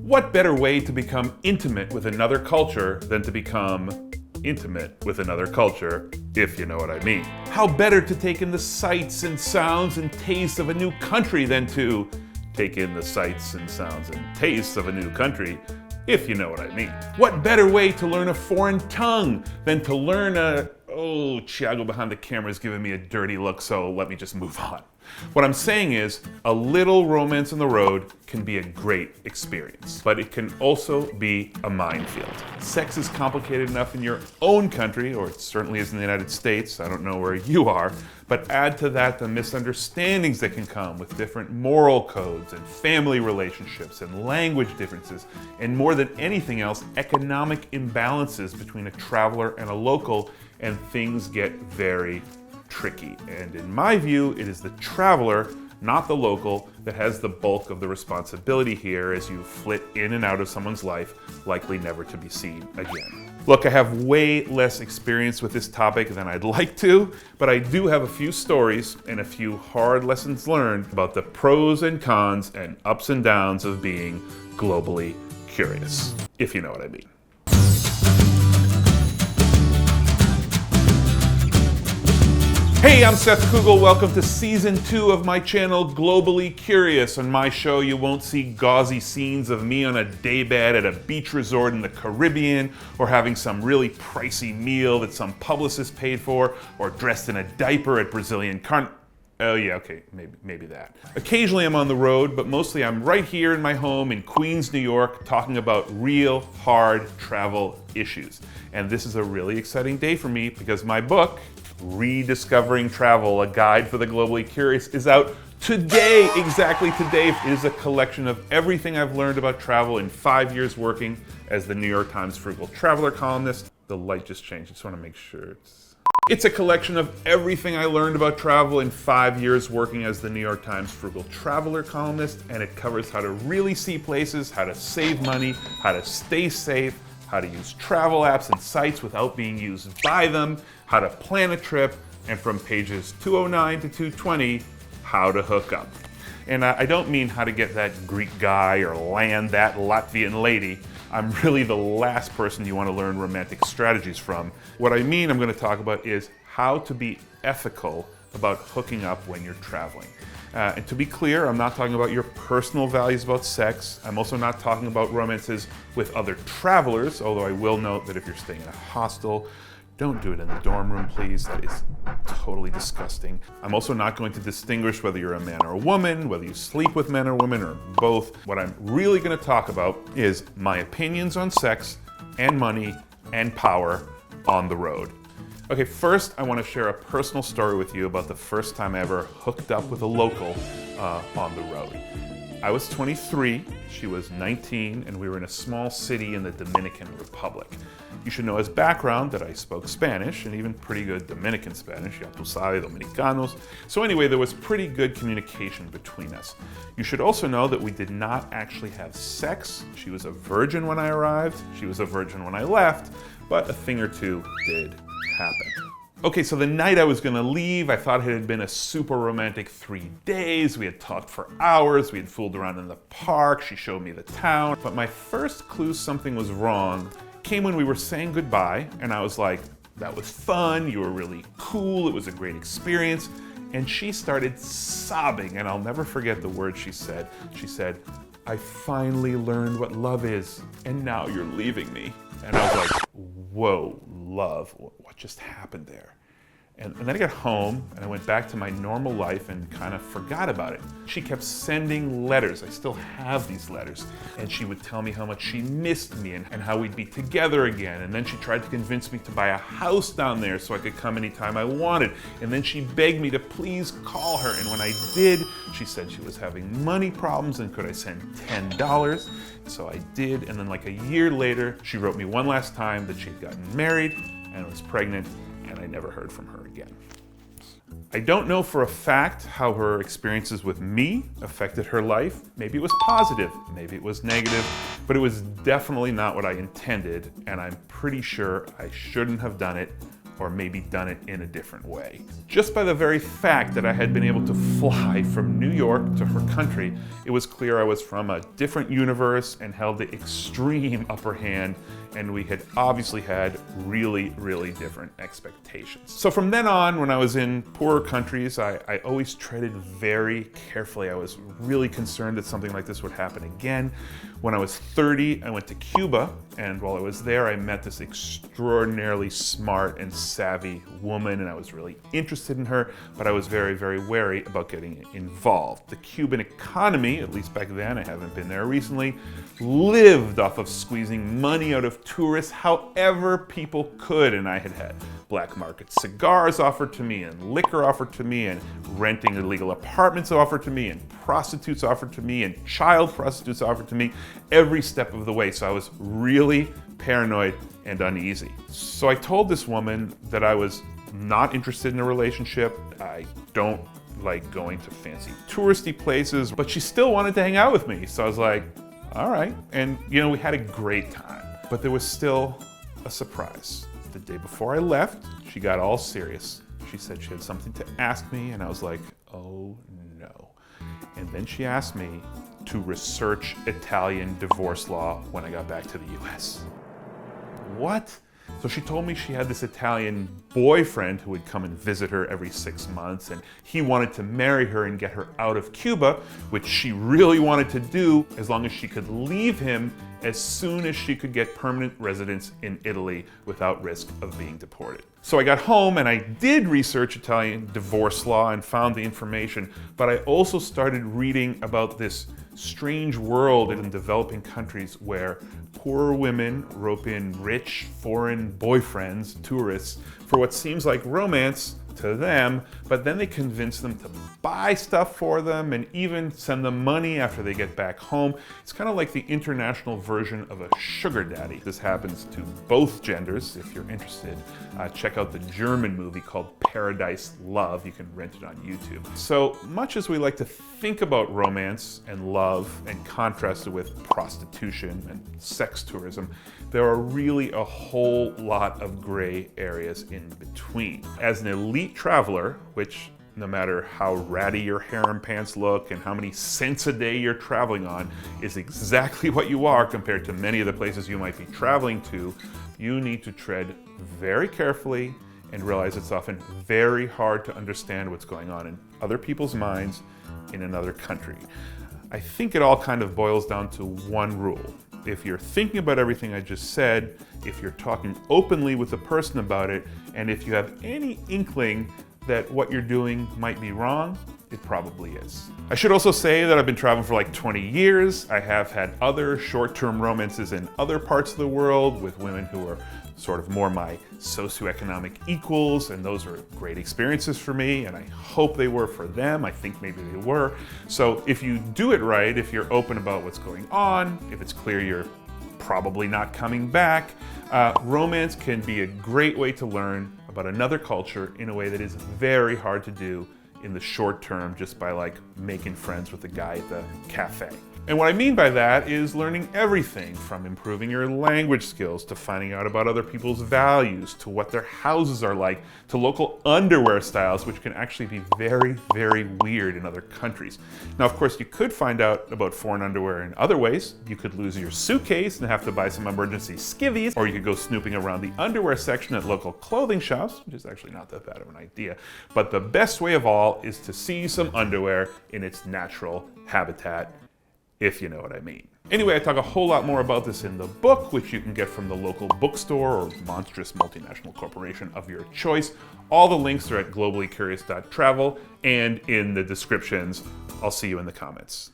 What better way to become intimate with another culture than to become intimate with another culture, if you know what I mean? How better to take in the sights and sounds and tastes of a new country than to take in the sights and sounds and tastes of a new country, if you know what I mean? What better way to learn a foreign tongue than to learn Oh, Thiago behind the camera is giving me a dirty look, so let me just move on. What I'm saying is, a little romance on the road can be a great experience, but it can also be a minefield. Sex is complicated enough in your own country, or it certainly is in the United States, I don't know where you are, but add to that the misunderstandings that can come with different moral codes and family relationships and language differences, and more than anything else, economic imbalances between a traveler and a local, and things get very tricky. And in my view, it is the traveler, not the local, that has the bulk of the responsibility here as you flit in and out of someone's life, likely never to be seen again. Look, I have way less experience with this topic than I'd like to, but I do have a few stories and a few hard lessons learned about the pros and cons and ups and downs of being globally curious, if you know what I mean. Hey, I'm Seth Kugel. Welcome to Season 2 of my channel, Globally Curious. On my show, you won't see gauzy scenes of me on a daybed at a beach resort in the Caribbean, or having some really pricey meal that some publicist paid for, or dressed in a diaper at Brazilian Oh yeah, okay, maybe that. Occasionally I'm on the road, but mostly I'm right here in my home in Queens, New York, talking about real hard travel issues. And this is a really exciting day for me because my book, Rediscovering Travel, a guide for the globally curious, is out today, exactly today. It is a collection of everything I've learned about travel in 5 years working as the New York Times Frugal Traveler columnist. The light just changed, I just want to make sure it's a collection of everything I learned about travel in 5 years working as the New York Times Frugal Traveler columnist, and it covers how to really see places, how to save money, how to stay safe, how to use travel apps and sites without being used by them, how to plan a trip, and from pages 209 to 220, how to hook up. And I don't mean how to get that Greek guy or land that Latvian lady. I'm really the last person you want to learn romantic strategies from. What I mean I'm going to talk about is how to be ethical about hooking up when you're traveling. And to be clear, I'm not talking about your personal values about sex. I'm also not talking about romances with other travelers, although I will note that if you're staying in a hostel, don't do it in the dorm room, please. That is totally disgusting. I'm also not going to distinguish whether you're a man or a woman, whether you sleep with men or women, or both. What I'm really going to talk about is my opinions on sex and money and power on the road. Okay, first I want to share a personal story with you about the first time I ever hooked up with a local on the road. I was 23, she was 19, and we were in a small city in the Dominican Republic. You should know as background that I spoke Spanish, and even pretty good Dominican Spanish, ya tú sabes, Dominicanos. So anyway, there was pretty good communication between us. You should also know that we did not actually have sex. She was a virgin when I arrived, she was a virgin when I left, but a thing or two did happen. Okay, so the night I was gonna leave, I thought it had been a super romantic 3 days. We had talked for hours, we had fooled around in the park, she showed me the town. But my first clue something was wrong came when we were saying goodbye, and I was like, that was fun, you were really cool, it was a great experience. And she started sobbing, and I'll never forget the words she said. She said, I finally learned what love is, and now you're leaving me. And I was like, whoa, love, what just happened there? And then I got home and I went back to my normal life and kind of forgot about it. She kept sending letters. I still have these letters. And she would tell me how much she missed me and how we'd be together again. And then she tried to convince me to buy a house down there so I could come anytime I wanted. And then she begged me to please call her. And when I did, she said she was having money problems and could I send $10? So I did. And then like a year later, she wrote me one last time that she'd gotten married and was pregnant, and I never heard from her again. I don't know for a fact how her experiences with me affected her life. Maybe it was positive, maybe it was negative, but it was definitely not what I intended, and I'm pretty sure I shouldn't have done it or maybe done it in a different way. Just by the very fact that I had been able to fly from New York to her country, it was clear I was from a different universe and held the extreme upper hand, and we had obviously had really, really different expectations. So from then on, when I was in poorer countries, I always treaded very carefully. I was really concerned that something like this would happen again. When I was 30, I went to Cuba, and while I was there, I met this extraordinarily smart and savvy woman, and I was really interested in her, but I was very, very wary about getting involved. The Cuban economy, at least back then, I haven't been there recently, lived off of squeezing money out of tourists however people could, and I had had black market cigars offered to me, and liquor offered to me, and renting illegal apartments offered to me, and prostitutes offered to me, and child prostitutes offered to me every step of the way. So I was really paranoid and uneasy. So I told this woman that I was not interested in a relationship. I don't like going to fancy touristy places, but she still wanted to hang out with me. So I was like, all right. And we had a great time, but there was still a surprise. The day before I left, she got all serious. She said she had something to ask me, and I was like, oh no. And then she asked me to research Italian divorce law when I got back to the US. What? So she told me she had this Italian boyfriend who would come and visit her every 6 months, and he wanted to marry her and get her out of Cuba, which she really wanted to do as long as she could leave him as soon as she could get permanent residence in Italy without risk of being deported. So I got home and I did research Italian divorce law and found the information, but I also started reading about this strange world in developing countries where poorer women rope in rich foreign boyfriends, tourists, for what seems like romance to them, but then they convince them to buy stuff for them and even send them money after they get back home. It's kind of like the international version of a sugar daddy. This happens to both genders. If you're interested, check out the German movie called Paradise Love. You can rent it on YouTube. So much as we like to think about romance and love and contrast it with prostitution and sex tourism, there are really a whole lot of gray areas in between. As an elite traveler, which no matter how ratty your harem pants look and how many cents a day you're traveling on, is exactly what you are compared to many of the places you might be traveling to, you need to tread very carefully and realize it's often very hard to understand what's going on in other people's minds in another country. I think it all kind of boils down to one rule. If you're thinking about everything I just said, if you're talking openly with a person about it, and if you have any inkling that what you're doing might be wrong, it probably is. I should also say that I've been traveling for like 20 years. I have had other short-term romances in other parts of the world with women who are sort of more my socioeconomic equals, and those are great experiences for me, and I hope they were for them. I think maybe they were. So if you do it right, if you're open about what's going on, if it's clear you're probably not coming back, romance can be a great way to learn about another culture in a way that is very hard to do in the short term just by like making friends with the guy at the cafe. And what I mean by that is learning everything from improving your language skills to finding out about other people's values, to what their houses are like, to local underwear styles, which can actually be very, very weird in other countries. Now, of course, you could find out about foreign underwear in other ways. You could lose your suitcase and have to buy some emergency skivvies, or you could go snooping around the underwear section at local clothing shops, which is actually not that bad of an idea. But the best way of all is to see some underwear in its natural habitat, if you know what I mean. Anyway, I talk a whole lot more about this in the book, which you can get from the local bookstore or monstrous multinational corporation of your choice. All the links are at globallycurious.travel and in the descriptions. I'll see you in the comments.